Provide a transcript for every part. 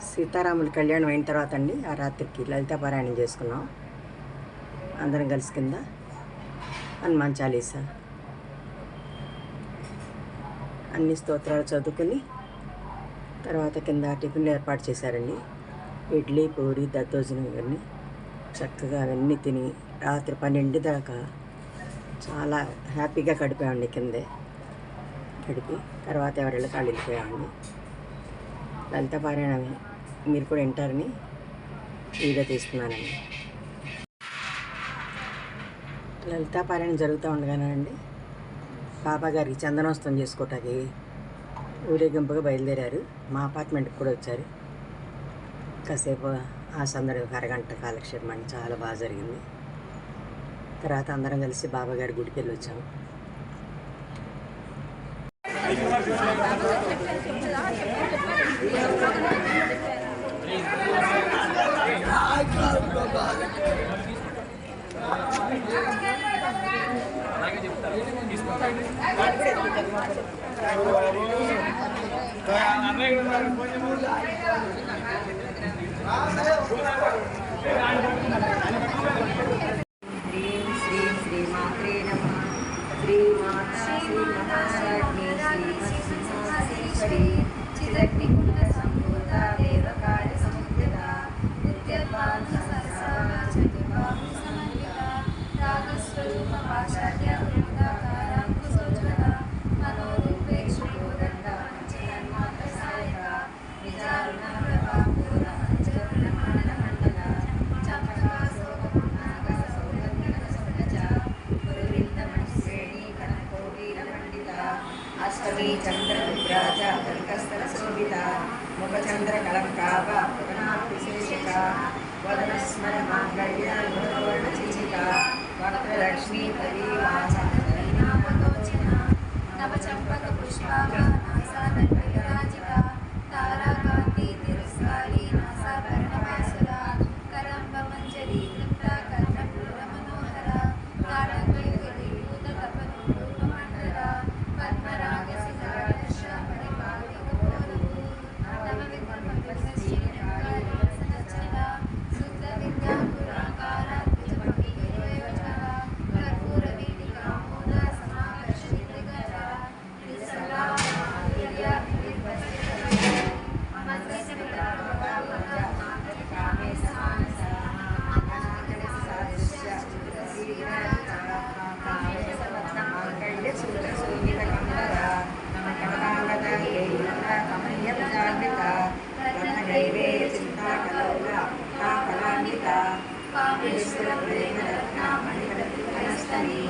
సీతారాముల కళ్యాణం అయిన తర్వాత అండి ఆ రాత్రికి లలితా పారాయణం చేసుకున్నాం అందరం కలిసి కింద హనుమాన్ చాలీసా అన్ని స్తోత్రాలు చదువుకుని తర్వాత కింద టిఫిన్లు ఏర్పాటు చేశారండి. ఇడ్లీ, పూరి, దద్దోజనం ఇవన్నీ చక్కగా అవన్నీ తిని రాత్రి 12 దాకా చాలా హ్యాపీగా గడిపామండి. కిందే గడిపి తర్వాత ఎవరిళ్ళకి వాళ్ళు వెళ్ళిపోయామండి. లలితా పారాయణం మీరు కూడా వింటారని వీడియో తీసుకున్నానండి. లలితా పారాయణం జరుగుతూ ఉండగానండి బాబా గారికి చందనోత్సవం చేసుకోవటానికి ఊరేగింపుగా బయలుదేరారు. మా అపార్ట్మెంట్కి కూడా వచ్చారు. కాసేపు ఆ సందడి ఒక అరగంట కాలక్షేపం అండి, చాలా బాగా జరిగింది. తర్వాత అందరం కలిసి బాబా గారి గుడికి వెళ్ళి వచ్చాము. చంద్రవిభ్రాజ కనకస్థల శోభిత ముఖచంద్ర కలంకాభ విశేషిక వదనస్మర మాంగళ్య చీచిక వక్రలక్ష్మీ పరివాచ నవచంపక పుష్పాభ నాసారాజిత తారాకాంతి తిరస్కారి నాసాభరణవాసుర కరంబ మంజరీ తృప్త కర్ణపూర మనోహర తారకయుగలి భూత తపను రూపమండల పద్మరాగ సితారశ పరిపాలిక పోరువు నవ విద్మశ్రీనకారసనచల శుద్ధ విద్యాపురాకార ద్విజపటి గిరివచల కర్పూర వీటికా మోద సమాకర్షిత గజ త్రిసలా మాధుర్య విద్వస్తిత మంత్రస్మిత భగవత మాతరికామే సమానస అనాగడ సాదృశ్య శ్రీరాజిత కామేశ వత్న మాంగళ్య సుర శోభిత కంబర కమలాంగద హేయుత కమల్య ప్రజాన్విత రత్నగైరే చింతా కలౌల ఫలాన్విత కామేశ్వర ప్రేమ రత్న మణిమరతి కనస్తని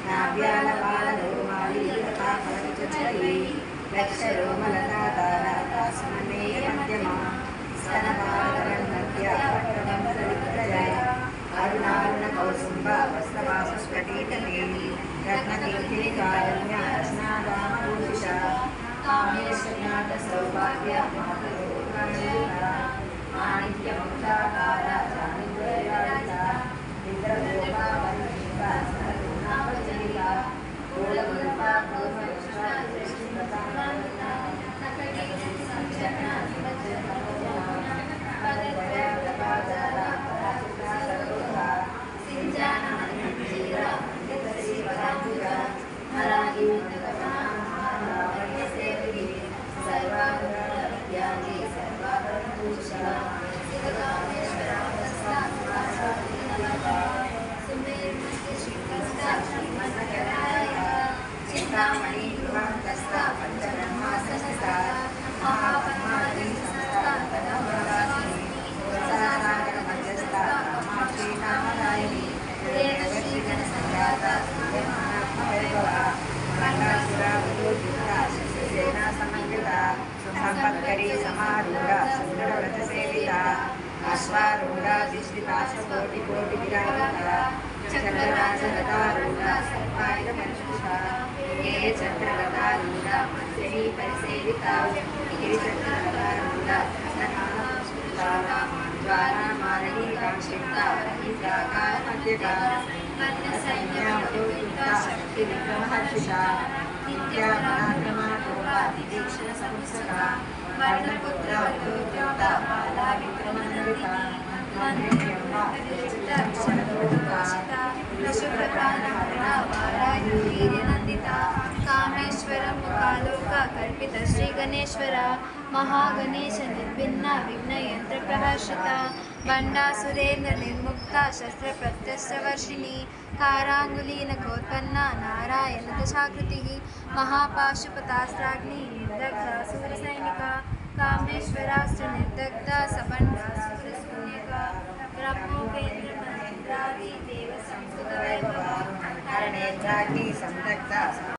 నావ్యాల బాలలో మాలి లతా ఫలవిచరి లక్ష రోమలతా తారా సమన్వయ మధ్యమ స్తనపాదరన్నత్య పట్టణంజయ అరుణారుణ కౌసుంబ వస్త్రవాసుస్ఫటికలేని రత్నకీర్తి కారణ్య రచనాదామభూష కామేశ్వరనాథ సౌభాగ్య మాణిక్య ముక్తాకార జానుగ్రహరాజిత విద్రగోపా పరిషిత సర్వనామజనిత గోళగుల్ప గోపరుష్ట దృష్టిపతామృత నకటేజ సంచరణ నిమజ్జన పదద్వయ ప్రభాజాల పరాజిత సర్వోహ సింజాన మంజీర పండిత శ్రీపదాంబుజ మరాఠీ సేవి సర్వాభరణ విద్యాది సర్వాభరణ భూషణ శివకామేశ్వర చింతామణి గృహస్థ పంచబ్రహ్మాస్త మహాపద్మాది సంస్థాగర మధ్యస్థ శ్రీనామరాయణి శ్రీగణ సంజాత వైభవ సేనా సమన్విత సంపత్కరీ సమారూఢ సుందరవ్రత సేవిత అశ్వారూఢ దిష్టిపాశకోటి కోటి విరాజిత చక్రరాజరథారూఢ సర్వాయుధ పరిశుష ఏ చక్రరథారూఢ మంజరీ పరిసేవిత గిరిచక్రరథారూఢ ద్వారా మారణీ కాంక్షిత రహితాకార మధ్యక సైన్యవధూత శక్తి విక్రమహర్షిష నిత్యాపరాక్రమ దీక్షణ సంస్థ వర్ణపుత్ర వధూత కామేశ్వర ముఖాలోక కల్పిత శ్రీ గణేశ్వర మహాగణేశ నిర్భిన్న విఘ్న యంత్ర ప్రహర్షిత బండాసురేంద్ర నిర్ముక్త శస్త్ర ప్రత్యస్త్రవర్షిణి కారాంగులీన కోత్పన్న నారాయణ దశాకృతి మహాపాశుపతాస్త్రాగ్ని నిర్దగ్ధ సూర్యసైనిక కామేశ్వరాస్త్ర నిర్దగ్ధ సబండాసుర శూన్యక బ్రహ్మోపేంద్ర మహేంద్రాది దేవ సంస్కృత వైభవ హరణేంద్రాగ్ని సందగ్ధ